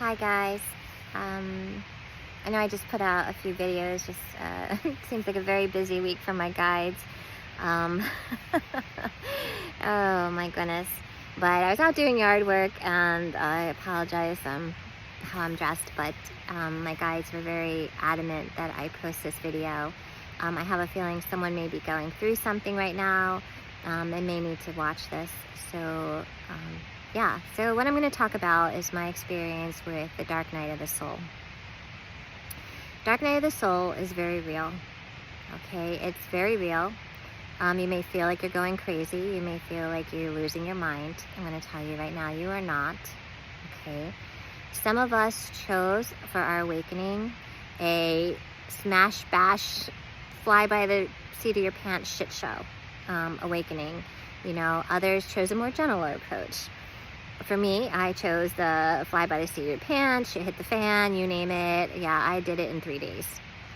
Hi guys. I know I just put out a few videos. Just it seems like a very busy week for my guides. Um, oh my goodness! But I was out doing yard work, and I apologize how I'm dressed, but my guides were very adamant that I post this video. I have a feeling someone may be going through something right now. They may need to watch this. So yeah, so what I'm going to talk about is my experience with the dark night of the soul. Dark night of the soul is very real. Okay, it's very real. You may feel like you're going crazy. You may feel like you're losing your mind. I'm going to tell you right now, you are not. Okay. Some of us chose for our awakening a smash bash, fly by the seat of your pants shit show awakening. You know, others chose a more gentler approach. For me, I chose the fly by the seat of your pants, shit hit the fan, you name it. Yeah, I did it in 3 days.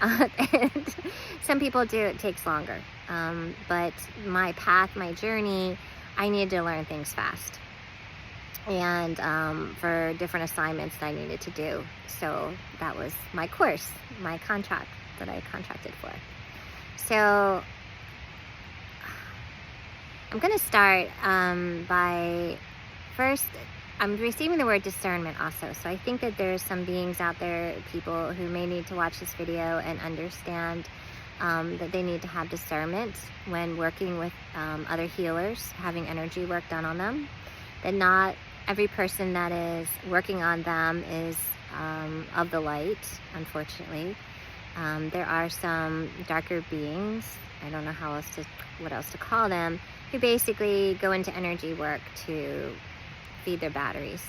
And some people do, it takes longer. But my path, my journey, I needed to learn things fast. And for different assignments that I needed to do. So that was my course, my contract that I contracted for. So I'm going to start by first, I'm receiving the word discernment also. So I think that there's some beings out there, people who may need to watch this video and understand that they need to have discernment when working with other healers, having energy work done on them. That not every person that is working on them is of the light, unfortunately. There are some darker beings, I don't know what else to call them, who basically go into energy work to feed their batteries.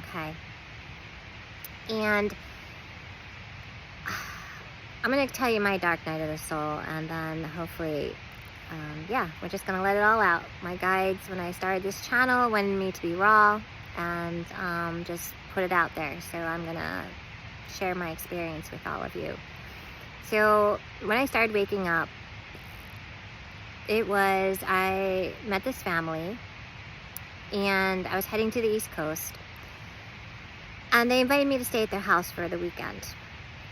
Okay. And I'm going to tell you my dark night of the soul, and then hopefully, yeah, we're just going to let it all out. My guides, when I started this channel, wanted me to be raw and just put it out there. So I'm going to share my experience with all of you. So when I started waking up, I met this family, and I was heading to the East Coast, and they invited me to stay at their house for the weekend.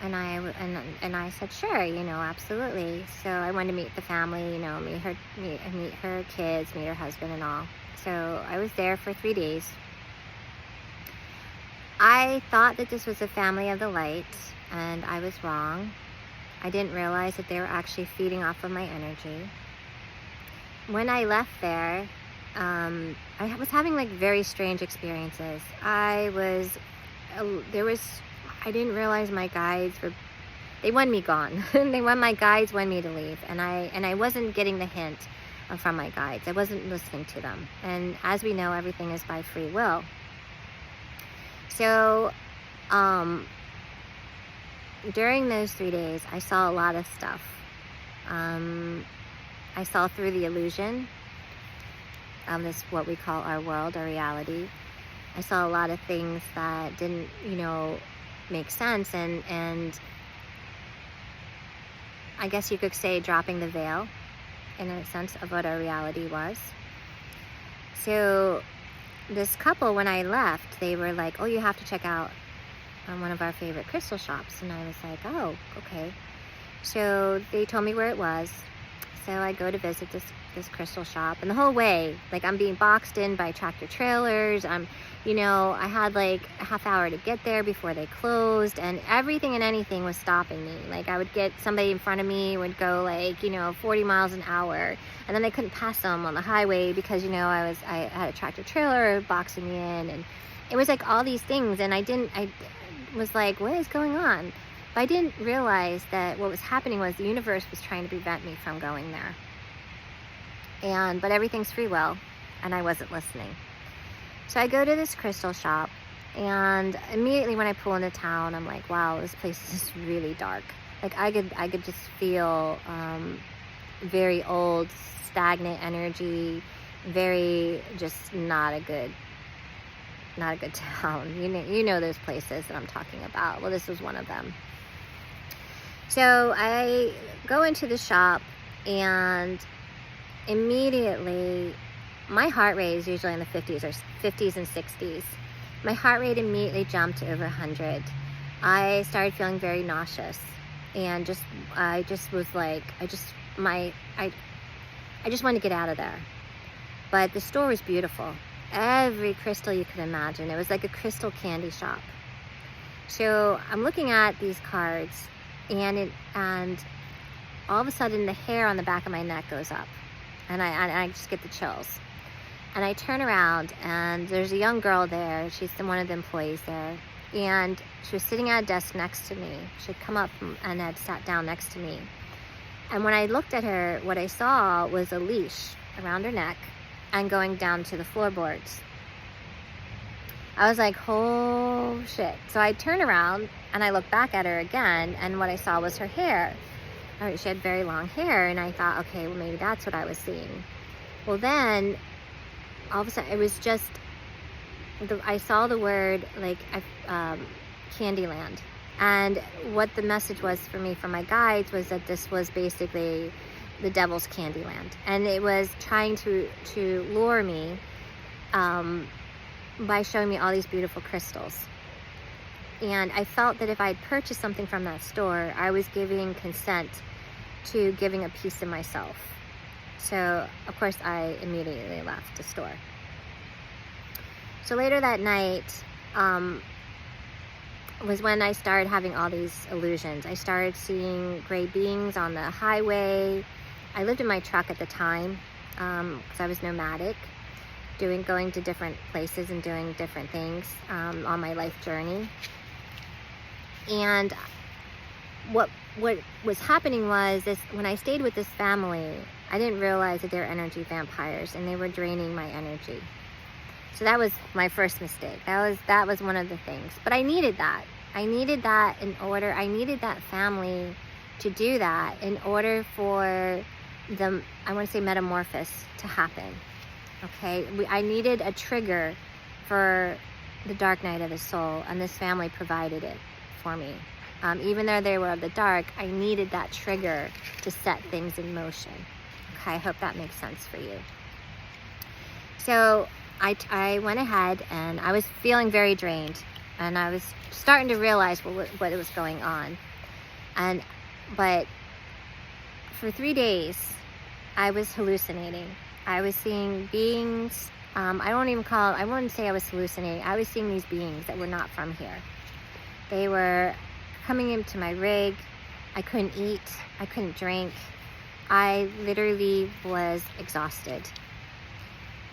And I said, sure, you know, absolutely. So I wanted to meet the family, you know, meet her kids, meet her husband and all. So I was there for 3 days. I thought that this was a family of the light, and I was wrong. I didn't realize that they were actually feeding off of my energy. When I left there, I was having like very strange experiences. I didn't realize my guides they wanted me gone. My guides wanted me to leave, and I wasn't getting the hint from my guides. I wasn't listening to them. And as we know, everything is by free will. So, during those 3 days, I saw a lot of stuff. I saw through the illusion of this, what we call our world, our reality. I saw a lot of things that didn't, you know, make sense, and I guess you could say dropping the veil in a sense of what our reality was. So this couple, when I left, they were like, oh, you have to check out one of our favorite crystal shops. And I was like, oh, okay. So they told me where it was. So I go to visit this crystal shop, and the whole way, like, I'm being boxed in by tractor trailers. You know, I had like a half hour to get there before they closed, and everything and anything was stopping me. Like, I would get somebody in front of me would go like, you know, 40 miles an hour, and then they couldn't pass them on the highway because, you know, I had a tractor trailer boxing me in, and it was like all these things, and I was like, what is going on? But I didn't realize that what was happening was the universe was trying to prevent me from going there. But everything's free will, and I wasn't listening. So I go to this crystal shop, and immediately when I pull into town, I'm like, wow, this place is really dark. Like, I could just feel very old, stagnant energy, very just not a good town. You know those places that I'm talking about. Well, this was one of them. So I go into the shop, and immediately my heart rate is usually in the 50s and 60s. my heart rate immediately jumped to over 100. I started feeling very nauseous, and I just wanted to get out of there. But the store was beautiful. Every crystal you could imagine. It was like a crystal candy shop. So I'm looking at these cards, and all of a sudden the hair on the back of my neck goes up, and I just get the chills. And I turn around, and there's a young girl there. She's one of the employees there, and she was sitting at a desk next to me. She had come up and had sat down next to me. And when I looked at her, what I saw was a leash around her neck and going down to the floorboards. I was like, oh shit. So I turn around and I look back at her again, and what I saw was her hair. She had very long hair, and I thought, okay, well, maybe that's what I was seeing. Well, then all of a sudden it was just, I saw the word like Candyland. And what the message was for me from my guides was that this was basically the devil's Candyland, and it was trying to lure me by showing me all these beautiful crystals. And I felt that if I had purchased something from that store, I was giving consent to giving a piece of myself. So of course I immediately left the store. So later that night was when I started having all these illusions. I started seeing gray beings on the highway. I lived in my truck at the time because I was nomadic, going to different places and doing different things on my life journey. And what was happening was this: when I stayed with this family, I didn't realize that they were energy vampires, and they were draining my energy. So that was my first mistake. That was one of the things. But I needed that. I needed that I needed that family to do that in order for the, I want to say, metamorphosis to happen. Okay? I needed a trigger for the dark night of the soul, and this family provided it for me. Even though they were of the dark, I needed that trigger to set things in motion. Okay, I hope that makes sense for you. So I went ahead, and I was feeling very drained, and I was starting to realize what was going on. But for 3 days, I was hallucinating. I was seeing beings. I wouldn't say I was hallucinating. I was seeing these beings that were not from here. They were coming into my rig. I couldn't eat. I couldn't drink. I literally was exhausted.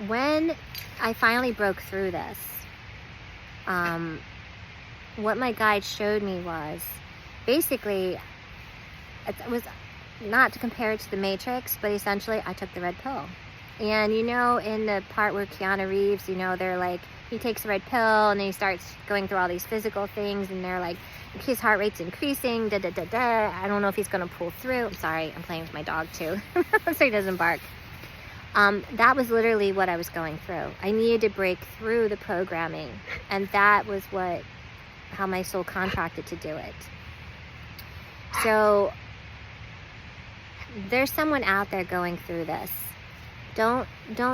When I finally broke through this, what my guide showed me was basically, it was not to compare it to the Matrix, but essentially I took the red pill. And you know, in the part where Keanu Reeves, they're like, he takes the red pill and then he starts going through all these physical things, and they're like, his heart rate's increasing, da da da da. I don't know if he's gonna pull through. I'm sorry, I'm playing with my dog too, so he doesn't bark. That was literally what I was going through. I needed to break through the programming, and that was how my soul contracted to do it. So there's someone out there going through this. Don't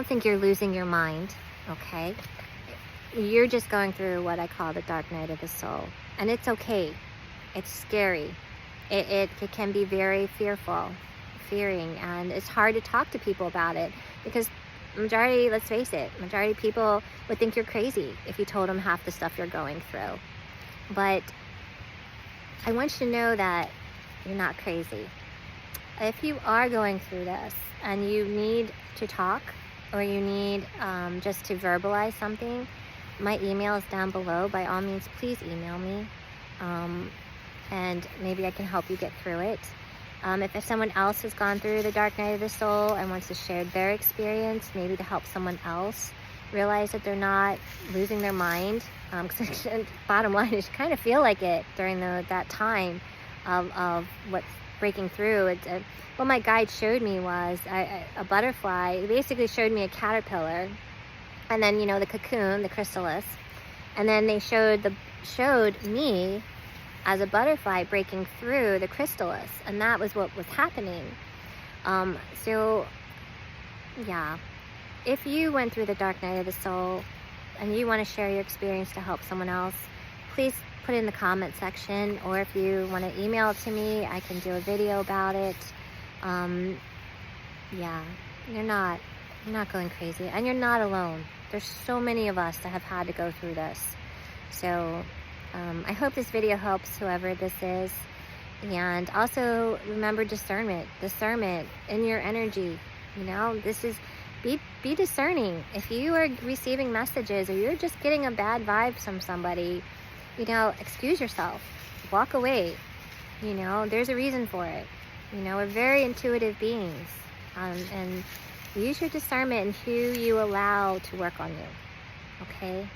think you're losing your mind, okay? You're just going through what I call the dark night of the soul, and it's okay. It's scary. It can be very fearing, and it's hard to talk to people about it, because majority, let's face it, majority of people would think you're crazy if you told them half the stuff you're going through. But I want you to know that you're not crazy. If you are going through this and you need to talk, or you need just to verbalize something, my email is down below. By all means, please email me, and maybe I can help you get through it. If someone else has gone through the dark night of the soul and wants to share their experience, maybe to help someone else realize that they're not losing their mind, because bottom line is you kind of feel like it during that time of what's breaking through. What my guide showed me was a butterfly. It basically showed me a caterpillar, and then the cocoon, the chrysalis, and then they showed me as a butterfly breaking through the chrysalis, and that was what was happening. So yeah, if you went through the dark night of the soul and you want to share your experience to help someone else, please put it in the comment section, or if you want to email it to me, I can do a video about it. Yeah, you're not going crazy, and you're not alone. There's so many of us that have had to go through this. So I hope this video helps whoever this is. And also remember discernment in your energy. You know, this is, be discerning. If you are receiving messages or you're just getting a bad vibe from somebody, you know, excuse yourself, walk away. You know, there's a reason for it. You know, we're very intuitive beings, and use your discernment in who you allow to work on you. Okay.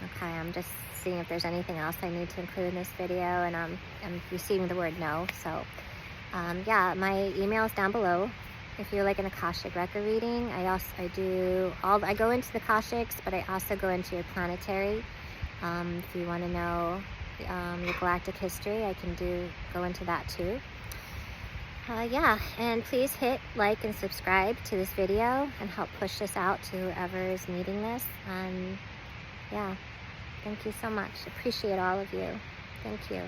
Okay, I'm just seeing if there's anything else I need to include in this video, and I'm receiving the word no. So yeah, my email is down below. If you're like an Akashic record reading, I go into the Akashics, but I also go into your planetary. If you want to know your galactic history, I can go into that too. Yeah, and please hit like and subscribe to this video and help push this out to whoever is needing this. And yeah, thank you so much. Appreciate all of you. Thank you.